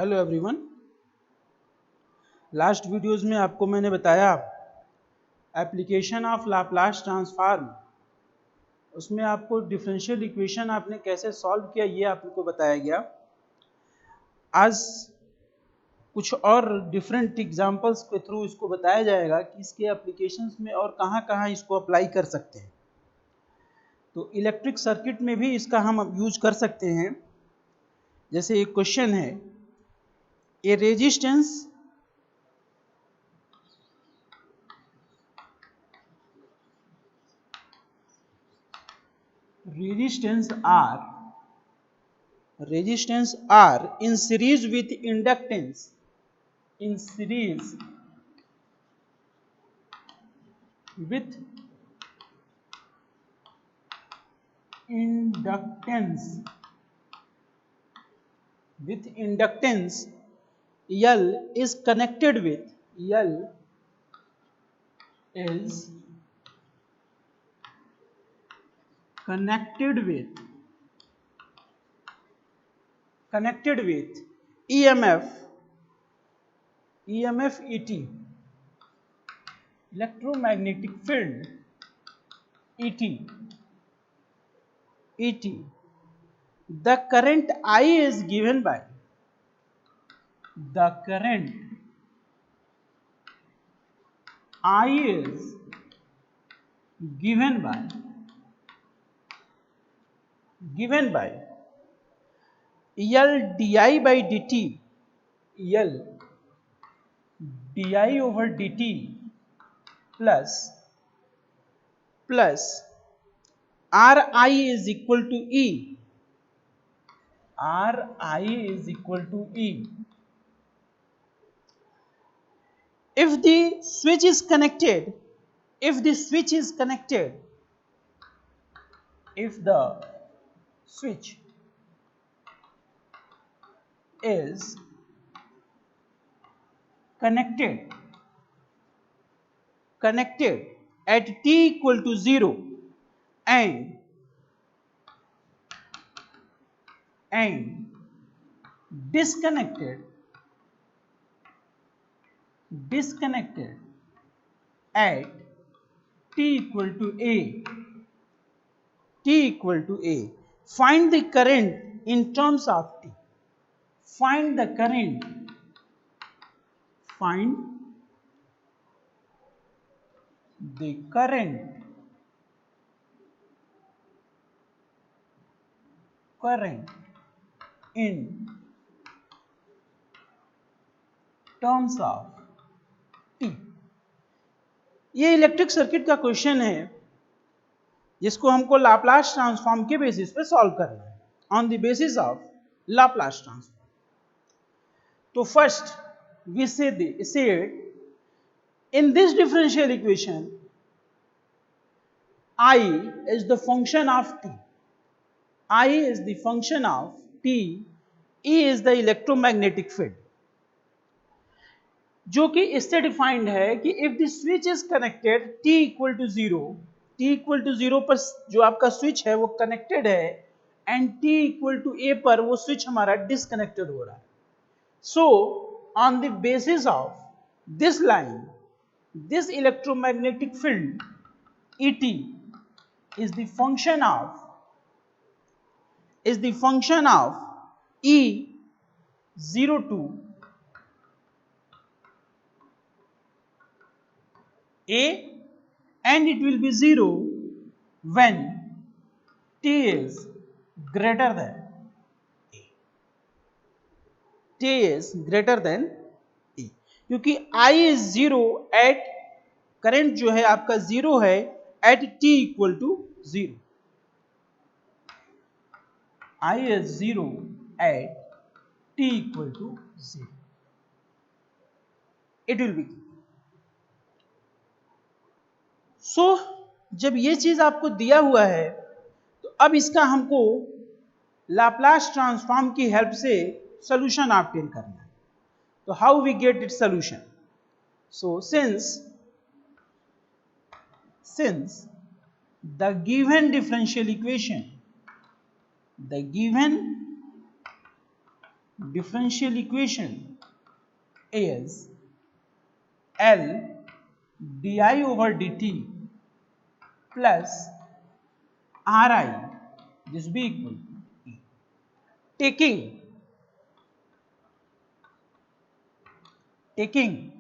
Hello everyone. Last videos में आपको मैंने बताया एप्लीकेशन ऑफ लाप्लास ट्रांसफॉर्म। उसमें आपको डिफरेंशियल इक्वेशन आपने कैसे सॉल्व किया ये आपको बताया गया। आज कुछ और डिफरेंट एग्जांपल्स के थ्रू इसको बताया जाएगा कि इसके एप्लीकेशंस में और कहाँ-कहाँ इसको अप्लाई कर सकते हैं। तो इलेक्ट्रिक सर्किट में भी इसका हम यूज कर सकते हैं। जैसे एक क्वेश्चन है, ए resistance resistance R in series with inductance with inductance L is connected with EMF ET, electromagnetic field ET. The current I is given by L di by dt, L di over dt plus Ri is equal to E. If the switch is connected, if the switch is connected at t equal to 0 and disconnected at t equal to a, find the current in terms of t. Find the current in terms of t. ये electric circuit का question है जिसको हमको Laplace transform के basis पे solve करना है, on the basis of Laplace transform. तो first we said in this differential equation I is the function of t, E is the electromagnetic field, जो कि इससे डिफाइंड है कि if the switch is connected t equal to 0 पर जो आपका switch है वो कनेक्टेड है and t equal to a पर वो स्विच हमारा डिसकनेक्टेड हो रहा है। So on the basis of this line, this electromagnetic field Et is the function of E0 to A, and it will be 0 when t is greater than A. क्योंकि I is 0 at current जो है आपका 0 है at t equal to 0. I is 0 at t equal to 0. It will be. सो जब ये चीज आपको दिया हुआ है तो अब इसका हमको लाप्लास ट्रांसफॉर्म की हेल्प से सॉल्यूशन ऑब्टेन करना है। तो how we get it solution? So since the given differential equation differential equation is L di over dt plus Ri, this will be equal to E. Taking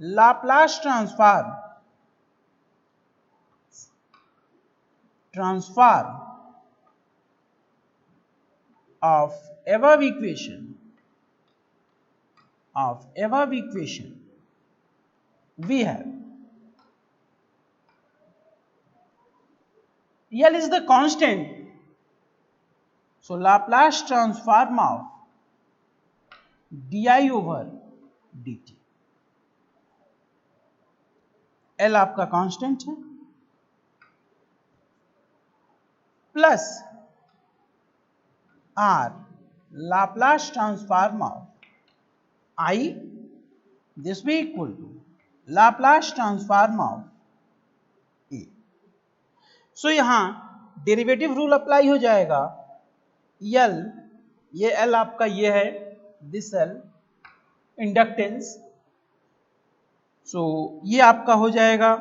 Laplace transform of above equation we have L is the constant, so Laplace transform of di over dt, L आपका constant है, plus R Laplace transform of I, this will be equal to Laplace transform of A. सो यहां derivative rule apply हो जाएगा, L, ये L आपका ये है, this L inductance, सो ये आपका हो जाएगा,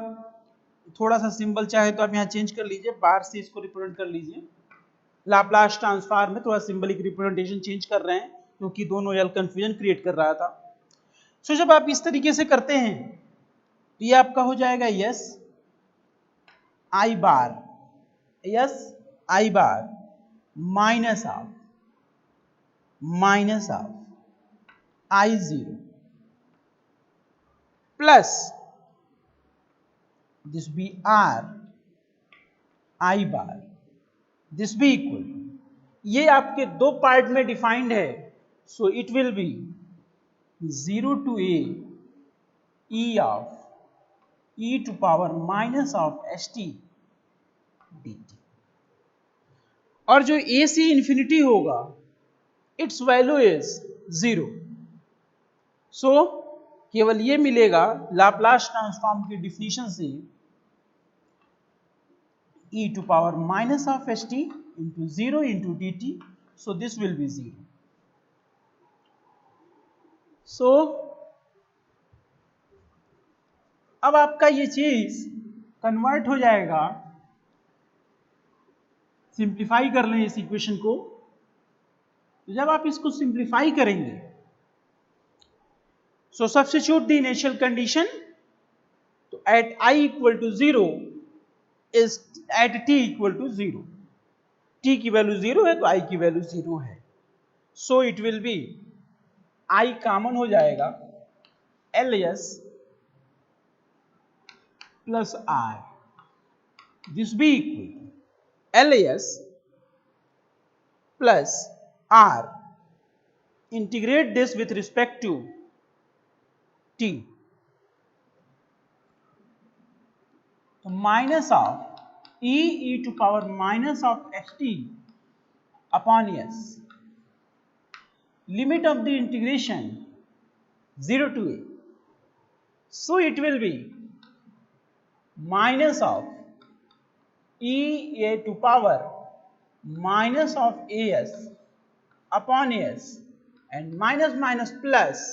थोड़ा सा सिंबल चाहे तो आप यहाँ चेंज कर लीजिए, बाहर से इसको रिप्रेजेंट कर लीजिए, लाप्लास ट्रांसफॉर्म में थोड़ा सिंबलिक रिप्रेजेंटेशन चेंज कर रहे हैं क्योंकि दोनों L कंफ्यूजन क्रिएट कर रहा था। सो जब आप इस तरीके से करते हैं तो ये आपका हो जाएगा yes I bar minus of I0 plus this B R I bar, this B equal, ये आपके दो पार्ट में डिफाइंड है, so it will be 0 to a e to power minus of st dt, और जो a से infinity होगा it's value is 0, सो केवल ये मिलेगा लाप्लास ट्रांसफॉर्म की डिफिनीशन से e to power minus of st into 0 into dt, so this will be 0. So अब आपका ये चीज कन्वर्ट हो जाएगा, सिंप्लीफाई कर लें इस इक्वेशन को, तो जब आप इसको सिंप्लीफाई करेंगे, so substitute the initial condition, तो at i equal to 0 is at t equal to 0, t की वैल्यू 0 है तो i की वैल्यू 0 है, so it will be i common हो जाएगा ls plus r, this be equal to ls plus r, integrate this with respect to t, so minus of e to power minus of st upon s, limit of the integration 0 to a, so it will be minus of e to power minus of as upon as and minus plus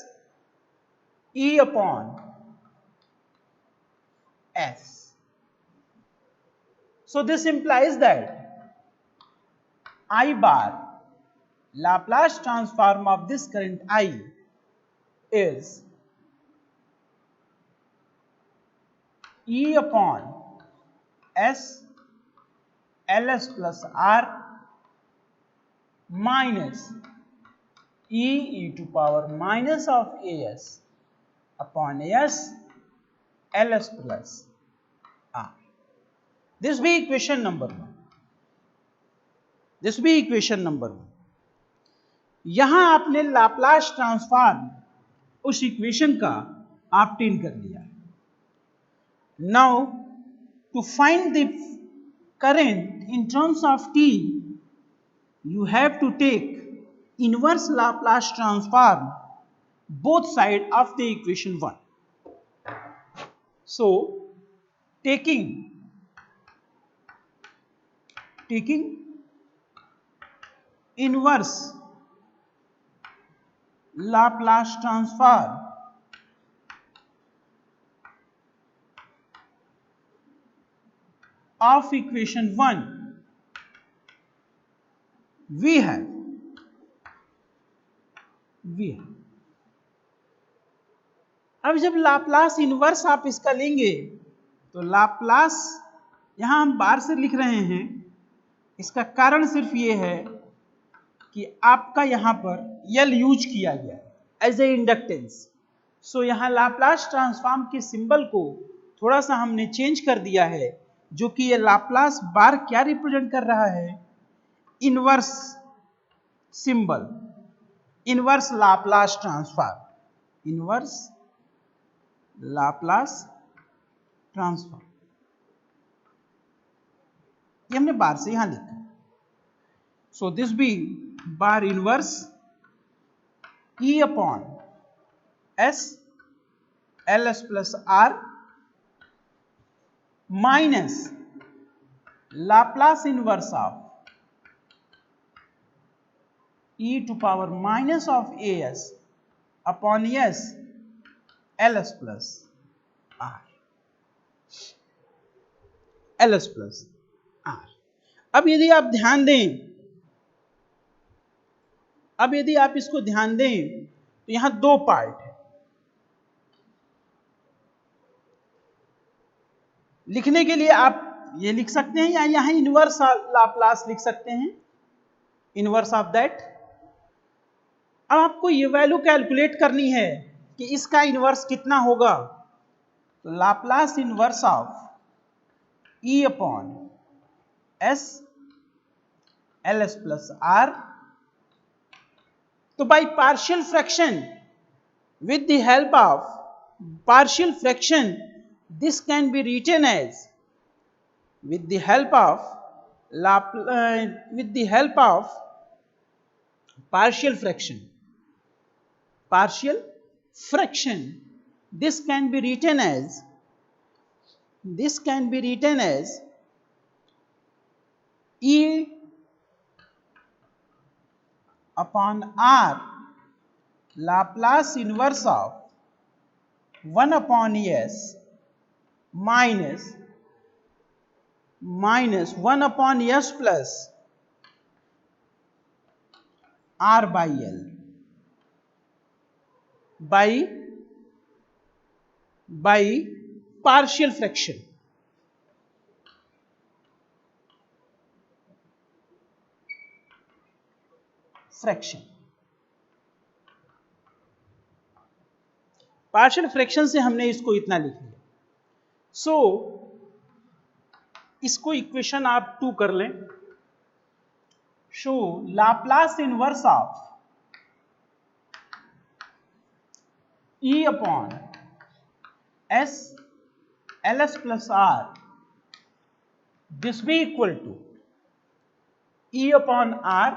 e upon s. So this implies that I bar Laplace transform of this current I is e upon s ls plus r minus e to power minus of as upon s ls plus r. This be equation number 1. This be equation number 1. यहां आपने Laplace transform उस equation का obtain कर लिया। Now to find the current in terms of t, you have to take inverse Laplace transform both sides of the equation 1. So taking inverse Laplace transform of equation 1 we है अब जब Laplace inverse आप इसका लेंगे तो Laplace यहां हम बार से लिख रहे हैं, इसका कारण सिर्फ ये है कि आपका यहां पर यल यूज किया गया एज ए इंडक्टेंस। सो यहां लाप्लास ट्रांसफॉर्म के सिंबल को थोड़ा सा हमने चेंज कर दिया है, जो कि ये लाप्लास बार क्या रिप्रेजेंट कर रहा है, inverse symbol, inverse Laplace transform, inverse Laplace transform, ये हमने बार से यहां लिखा। So this B bar inverse E upon S ls plus R minus Laplace inverse of e to power minus of as upon s ls plus R, ls plus R। अब यदि आप ध्यान दें, अब यदि आप इसको ध्यान दें तो यहां दो पार्ट है। लिखने के लिए आप ये लिख सकते हैं या यहां इनवर्स लाप्लास लिख सकते हैं, इनवर्स ऑफ दैट। अब आपको ये वैल्यू कैलकुलेट करनी है कि इसका इनवर्स कितना होगा, तो Laplace inverse of E upon S L S plus R, तो by partial fraction, with the help of partial fraction, this can be written as, with the help of partial fraction, this can be written as E upon R Laplace inverse of 1 upon S minus 1 upon S plus R by L by partial fraction। Partial fraction से हमने इसको इतना लिख लिया। सो इसको equation आप 2 कर लें। Show Laplace inverse of E upon S ls plus R, this be equal to E upon R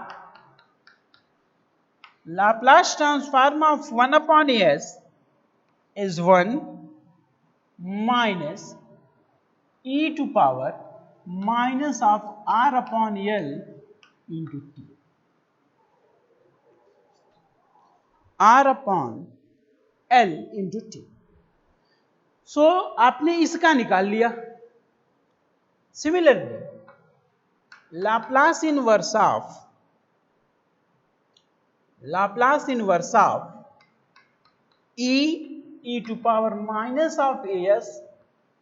Laplace transform of 1 upon S is 1 minus e to power minus of R upon L into T, R upon L into T। सो आपने इसका निकाल लिया। Similarly Laplace inverse of e to power minus of as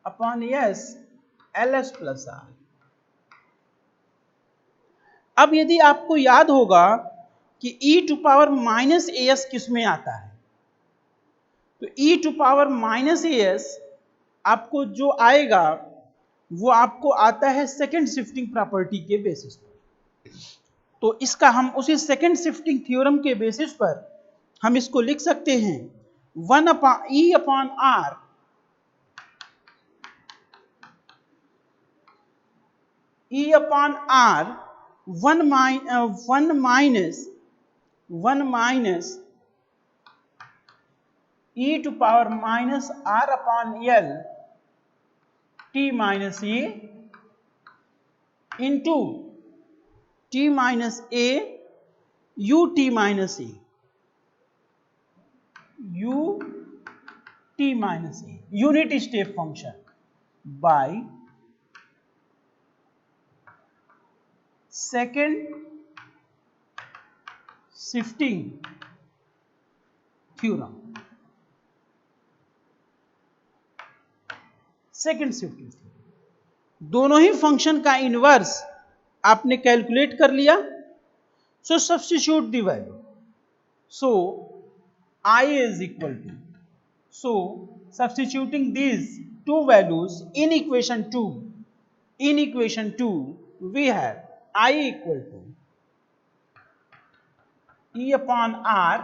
upon s ls plus r। अब यदि आपको याद होगा कि e to power minus as किस में आता है, तो e to power minus as आपको जो आएगा वो आपको आता है सेकेंड शिफ्टिंग प्रॉपर्टी के बेसिस पर। तो इसका हम उसी सेकेंड शिफ्टिंग थ्योरम के बेसिस पर हम इसको लिख सकते हैं 1 upon e upon r e upon r 1 minus e to power minus r upon L t minus e into t minus a u t minus e। u t minus a unit step function by second shifting theorem. Second shifting theorem, दोनों ही function का inverse आपने calculate कर लिया। So substitute the value, so I is equal to, so substituting these two values in equation 2, we have I equal to E upon R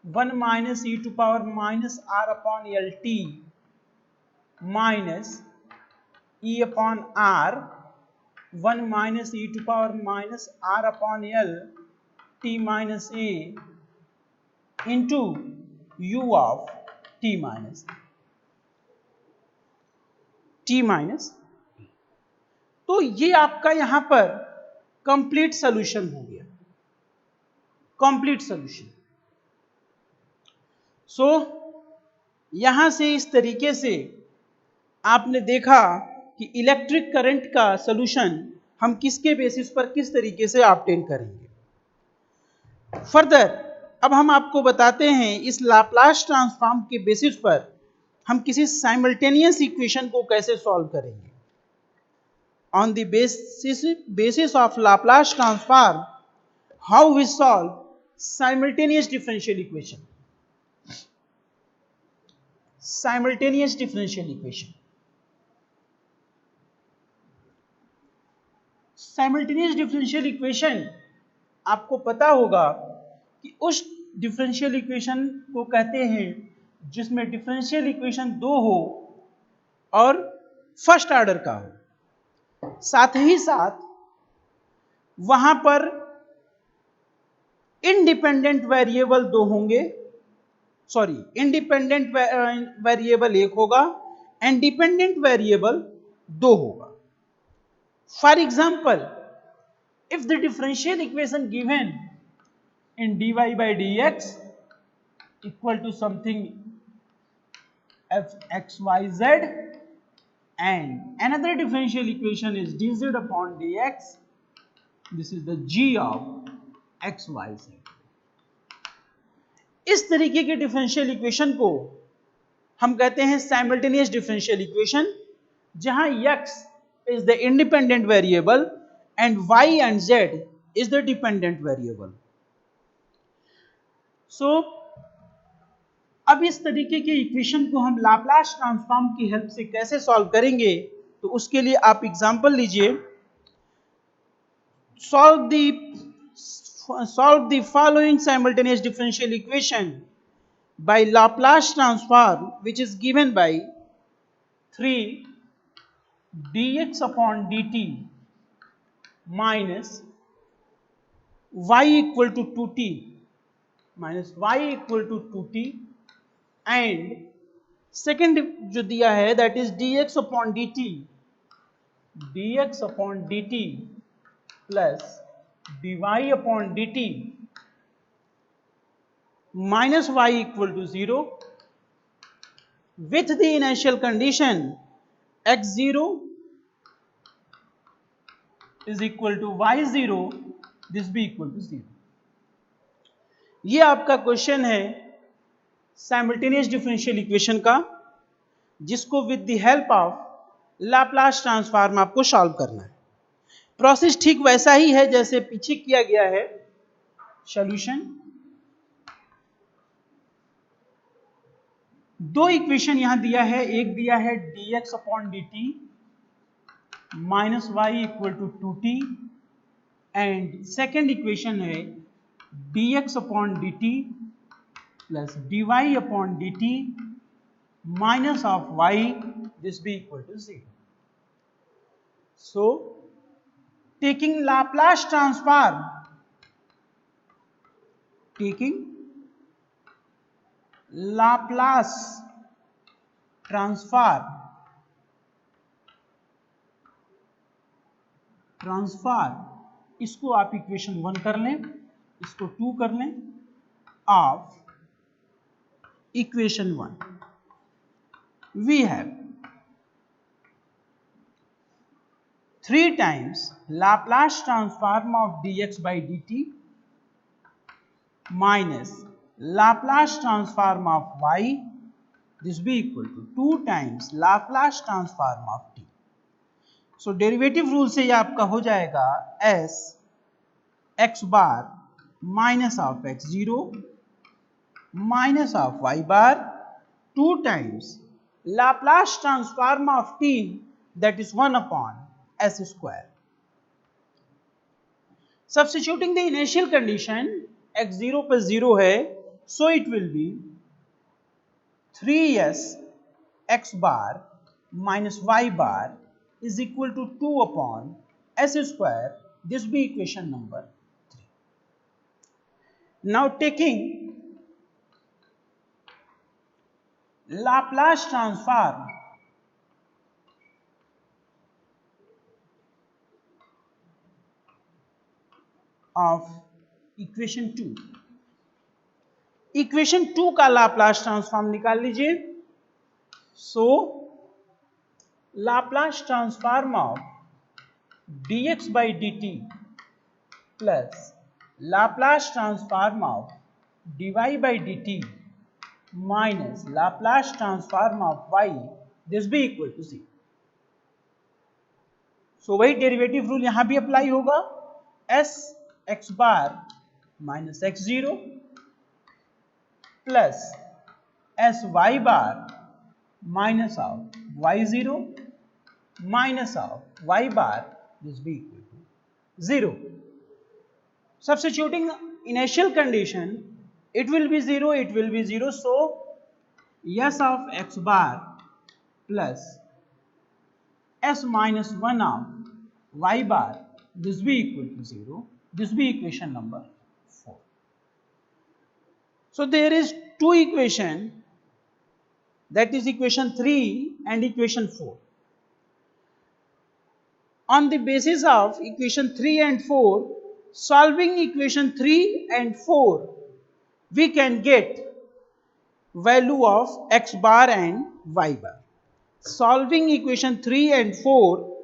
1 minus e to power minus R upon LT minus E upon R 1 minus e to power minus R upon L T minus A into u of t minus तो ये आपका यहां पर complete solution हो गया, complete solution. सो यहां से इस तरीके से आपने देखा कि इलेक्ट्रिक करंट का सॉल्यूशन हम किसके बेसिस पर किस तरीके से ऑब्टेन करेंगे। फर्दर अब हम आपको बताते हैं इस लाप्लास ट्रांसफॉर्म के बेसिस पर हम किसी साइमल्टेनियस इक्वेशन को कैसे सॉल्व करेंगे। On the basis of Laplace transform how we solve simultaneous differential equation. Simultaneous differential equation, simultaneous differential equation आपको पता होगा कि उस डिफरेंशियल इक्वेशन को कहते हैं जिसमें डिफरेंशियल इक्वेशन दो हो और फर्स्ट ऑर्डर का हो, साथ ही साथ वहां पर इंडिपेंडेंट वेरिएबल दो होंगे, सॉरी इंडिपेंडेंट वेरिएबल एक होगा एंड डिपेंडेंट वेरिएबल दो होगा। For example, if the differential equation given in dy by dx equal to something f x y z and another differential equation is dz upon dx, this is the g of x y z। इस तरीके के differential equation को हम कहते हैं simultaneous differential equation, जहां x is the independent variable and y and z is the dependent variable। So अब इस तरीके के इक्वेशन को हम लाप्लास ट्रांसफॉर्म की हेल्प से कैसे सॉल्व करेंगे, तो उसके लिए आप एग्जांपल लीजिए। solve the following simultaneous differential equation by Laplace transform, which is given by 3 dx upon dt minus y equal to 2t and second जो दिया है that is dx upon dt plus dy upon dt minus y equal to 0 with the initial condition x0 is equal to y0, this be equal to 0। ये आपका question है simultaneous differential equation का, जिसको with the help of Laplace transform आपको solve करना है। Process ठीक वैसा ही है जैसे पीछे किया गया है। सॉल्यूशन, दो इक्वेशन यहां दिया है, एक दिया है dx upon dt minus y equal to 2t and second equation है dx upon dt plus dy upon dt minus of y, this be equal to 0। So taking Laplace transform, इसको आप इक्वेशन 1 कर लें, इसको 2 कर लें, of equation 1, we have 3 times Laplace transform of dx by dt minus Laplace transform of y, this will be equal to 2 times Laplace transform of t. So derivative rule से ये आपका हो जाएगा s x bar minus of x zero minus of y bar 2 times Laplace transform of t, that is 1 upon s square. Substituting the initial condition x 0 plus 0 है, so it will be 3s x bar minus y bar is equal to 2 upon s square. This will be equation number 3. Now taking Laplace transform of equation 2, equation 2 का Laplace transform निकाल लीजिए. So Laplace transform of dx by dt plus Laplace transform of dy by dt minus Laplace transform of y, this B equal to 0. So वही derivative rule यहां भी apply होगा. s x bar minus x zero plus s y bar minus of y zero minus of y bar, this B equal to 0. Substituting initial condition, it will be 0, it will be 0. So s of x bar plus s minus 1 of y bar, this be equal to 0. This be equation number 4. So there is two equation, that is equation 3 and equation 4. On the basis of equation 3 and 4, solving equation 3 and 4, we can get value of x bar and y bar. Solving equation 3 and 4,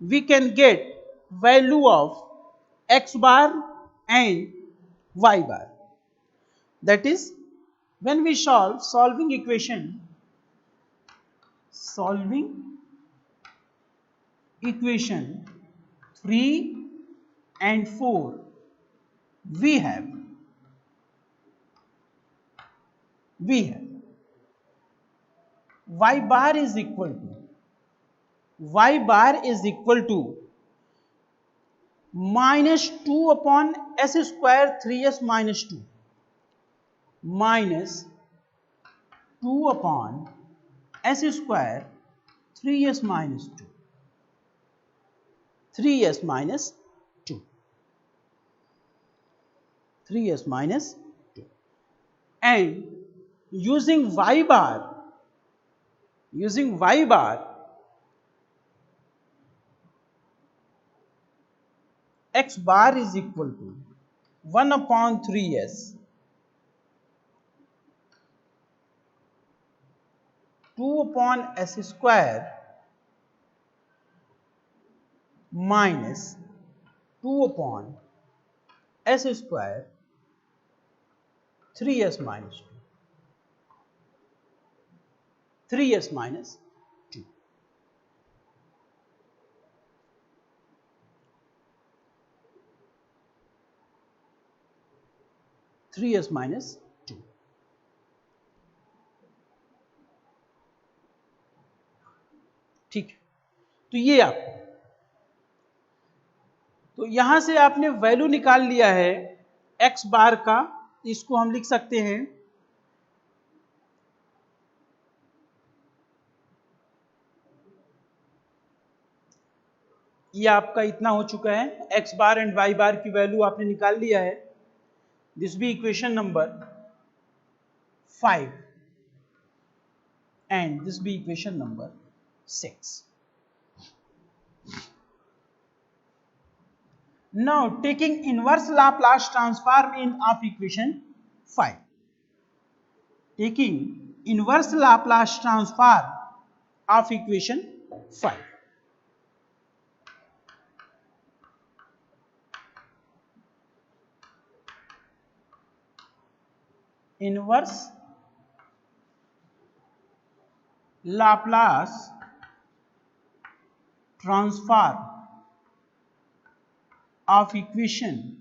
we can get value of x bar and y bar. That is, when we solving equation 3 and 4, we have y bar is equal to minus 2 upon s square 3s minus 2 minus 2 upon s square 3s minus 2 3s minus 2 3s minus 2, and using y bar x bar is equal to 1 upon 3s 2 upon s square minus 2 upon s square 3s minus 2 3s minus 2. ठीक है, तो ये आपको, तो यहां से आपने value निकाल लिया है x बार का, इसको हम लिख सकते हैं ये आपका इतना हो चुका है. x bar and y bar की वैल्यू आपने निकाल लिया है. This be equation number 5 and this be equation number 6. Now taking inverse Laplace transform in of equation 5. taking inverse Laplace transform of equation 5. Inverse Laplace transform of equation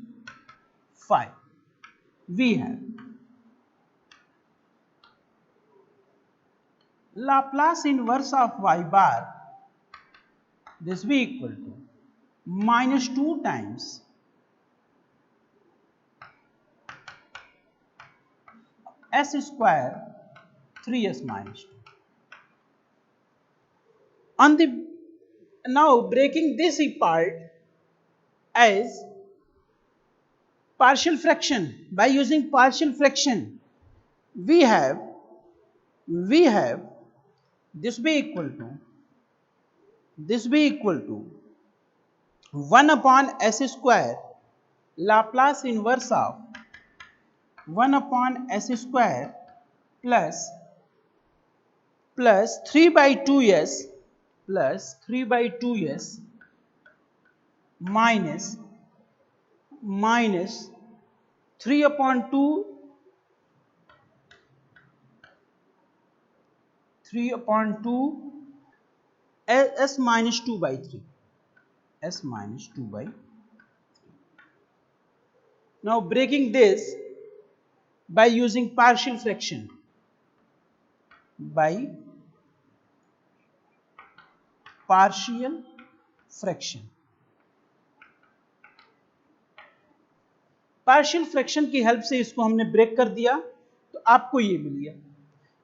5. We have Laplace inverse of y bar, this will be equal to minus 2 times s square 3s minus 2. On the now breaking this apart as partial fraction, by using partial fraction we have this be equal to 1 upon s square Laplace inverse of 1 upon s square plus 3 by 2s minus 3 upon 2 s minus 2 by 3 s minus 2 by 3. Now breaking this by using partial fraction, partial fraction की help से इसको हमने break कर दिया तो आपको ये मिल गया।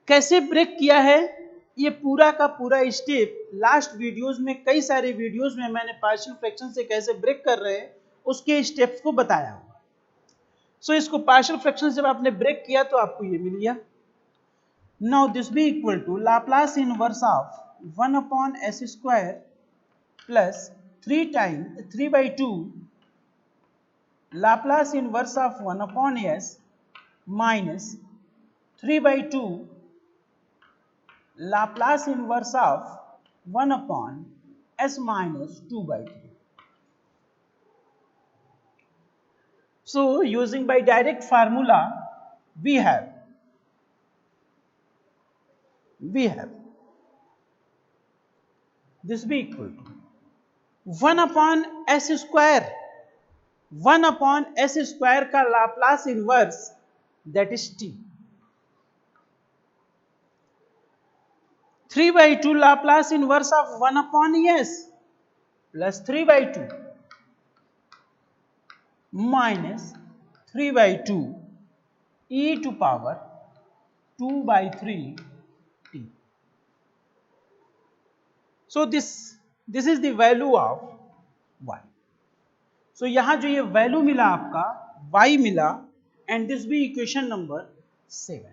कैसे ब्रेक किया है ये पूरा का पूरा स्टेप लास्ट वीडियोस में, कई सारे वीडियोस में मैंने पार्शियल फ्रैक्शन से कैसे ब्रेक कर रहे हैं उसके स्टेप्स को बताया हुआ। सो इसको पार्शियल फ्रैक्शन से आपने ब्रेक किया तो आपको ये मिल गया। Now this B equal to Laplace inverse of 1 upon s square plus 3 by 2 Laplace inverse of 1 upon s minus 3 by 2 Laplace inverse of 1 upon s minus 2 by 3. So using by direct formula we have this be equal to 1 upon s square, 1 upon s square का Laplace inverse that is t, 3 by 2 Laplace inverse of 1 upon s plus 3 by 2 minus 3 by 2 e to power 2 by 3 t. So this is the value of y. So यहां जो ये value मिला आपका y मिला and this भी equation number 7.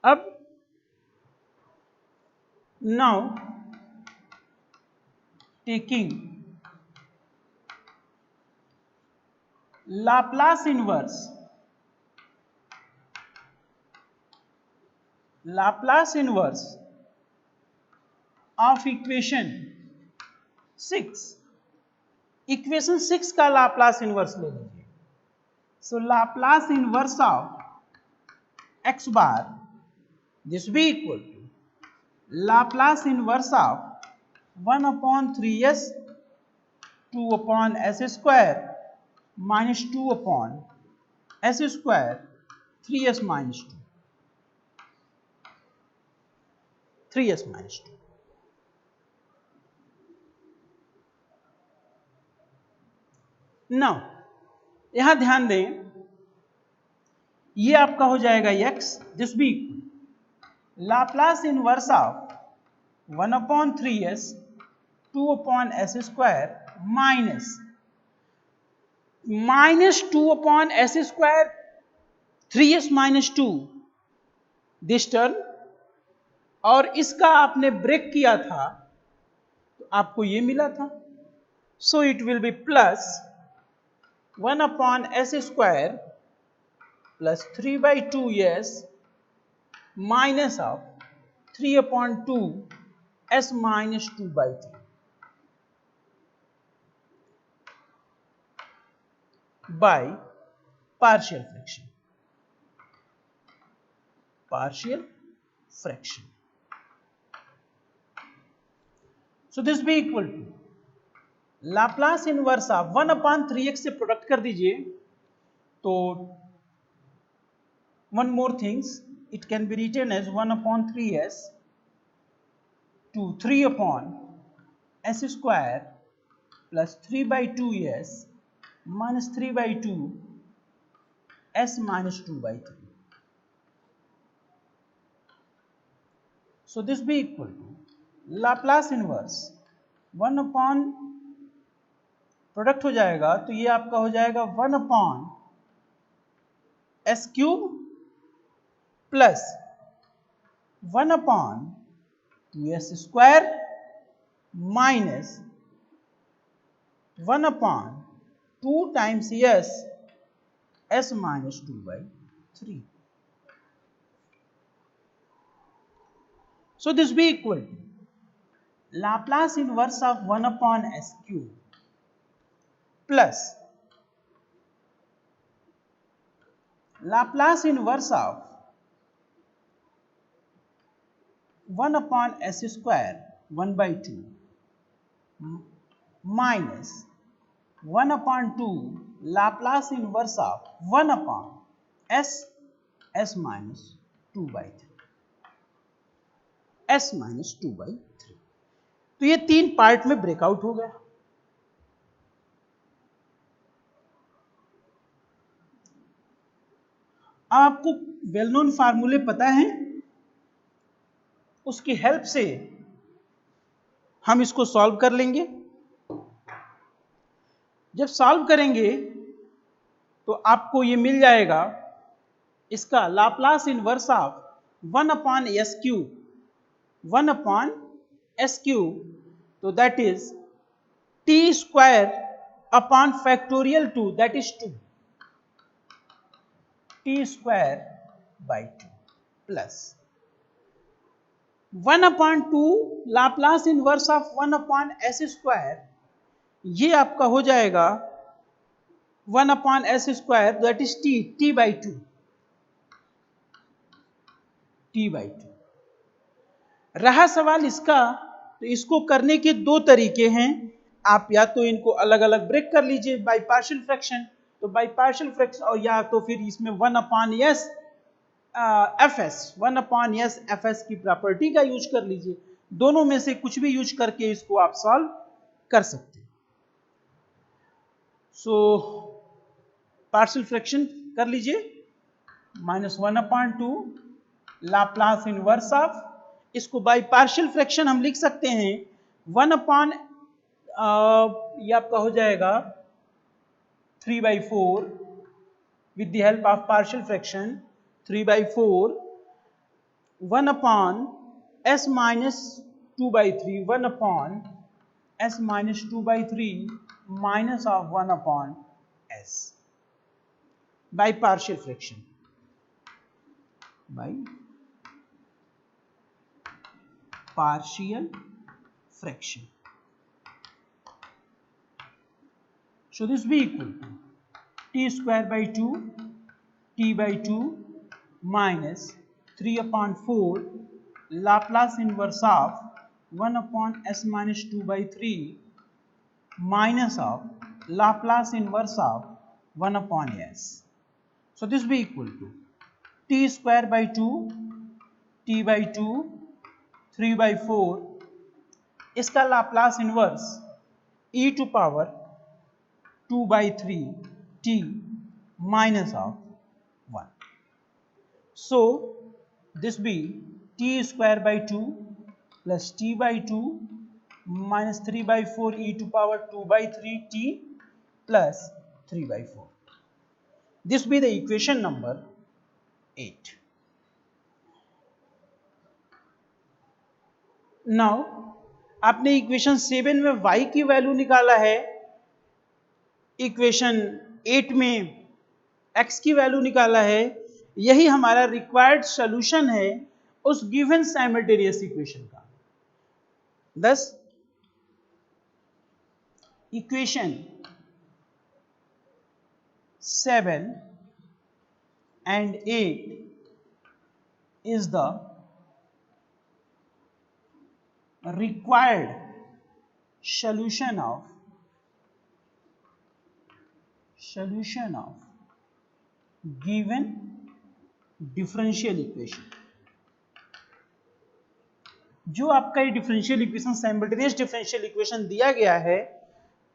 अब now taking Laplace inverse of equation 6, equation 6 का Laplace inverse ले लीजिए। So Laplace inverse of x bar this B equal to Laplace inverse of 1 upon 3s 2 upon s square minus 2 upon s square 3s minus 2 now यहां ध्यान दें ये आपका हो जाएगा x, this be Laplace inverse of 1 upon 3s 2 upon s square minus 2 upon s square 3s minus 2 this term, और इसका आपने ब्रेक किया था तो आपको ये मिला था। सो it will B plus 1 upon s square plus 3 by 2s minus of 3 upon 2 s minus 2 by 3 by partial fraction. Partial fraction. So this be equal to Laplace inverse of 1 upon 3x से product कर दीजिए तो one more things, it can be written as 1 upon 3s to 3 upon s square plus 3 by 2s minus 3 by 2 s minus 2 by 3. So this be equal to Laplace inverse 1 upon product हो जाएगा तो ये आपका हो जाएगा 1 upon s cube plus 1 upon 2s square minus 1 upon 2 times s minus 2 by 3. So this be equal to Laplace inverse of 1 upon s cube plus Laplace inverse of 1 upon s square 1 by 2 minus 1 upon 2 Laplace inverse of 1 upon s minus 2 by 3 s minus 2 by 3. तो ये तीन part में breakout हो गया. आपको well known फार्मूले पता है, उसकी हेल्प से हम इसको सॉल्व कर लेंगे. जब सॉल्व करेंगे तो आपको ये मिल जाएगा इसका Laplace inverse of 1 upon s cube 1 upon s cube, तो that is t square upon factorial 2 that is 2 t square by 2 plus 1 upon 2 Laplace inverse of 1 upon s square, ये आपका हो जाएगा 1 upon s square that is t by 2 t by 2. रहा सवाल इसका, तो इसको करने के दो तरीके हैं. आप या तो इनको अलग अलग ब्रेक कर लीजिए बाय पार्शियल फ्रैक्शन, तो बाय पार्शियल फ्रैक्शन, और या तो फिर इसमें 1 upon S F S 1 upon S F S की प्रॉपर्टी का यूज कर लीजिए. दोनों में से कुछ भी यूज करके इसको आप सॉल्व कर सकते हैं. सो पार्शियल फ्रैक्शन कर लीजिए, minus 1 upon 2 Laplace inverse of, इसको बाय पार्शियल फ्रैक्शन हम लिख सकते हैं 1 अपॉन ये आपका हो जाएगा 3 by 4 with the help of partial fraction 3 by 4 1 upon s minus 2 by 3 1 upon s minus 2 by 3 minus of 1 upon s by partial fraction by partial fraction. So this be equal to t square by 2 t by 2 minus 3 upon 4 Laplace inverse of 1 upon s minus 2 by 3 minus of Laplace inverse of 1 upon s. So this be equal to t square by 2 t by 2 3 by 4, इसका Laplace inverse e to power 2 by 3 t minus of 1. So this be t square by 2 plus t by 2 minus 3 by 4 e to power 2 by 3 t plus 3 by 4. This be the equation number 8. Now आपने equation 7 में y की value निकाला है, equation 8 में x की value निकाला है, यही हमारा रिक्वायर्ड सॉल्यूशन है उस गिवन साइमल्टेनियस इक्वेशन का। thus equation 7 and 8 is the required solution of given differential equation। जो आपका ये differential equation simultaneous differential equation दिया गया है,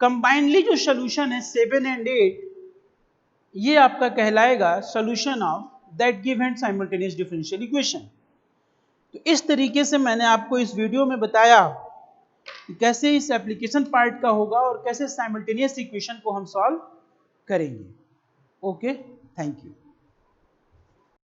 कंबाइनली जो सॉल्यूशन है 7 and 8, ये आपका कहलाएगा solution of that given simultaneous differential equation. तो इस तरीके से मैंने आपको इस वीडियो में बताया कि कैसे इस एप्लीकेशन पार्ट का होगा और कैसे साइमल्टेनियस इक्वेशन को हम सॉल्व करेंगे। Okay, thank you.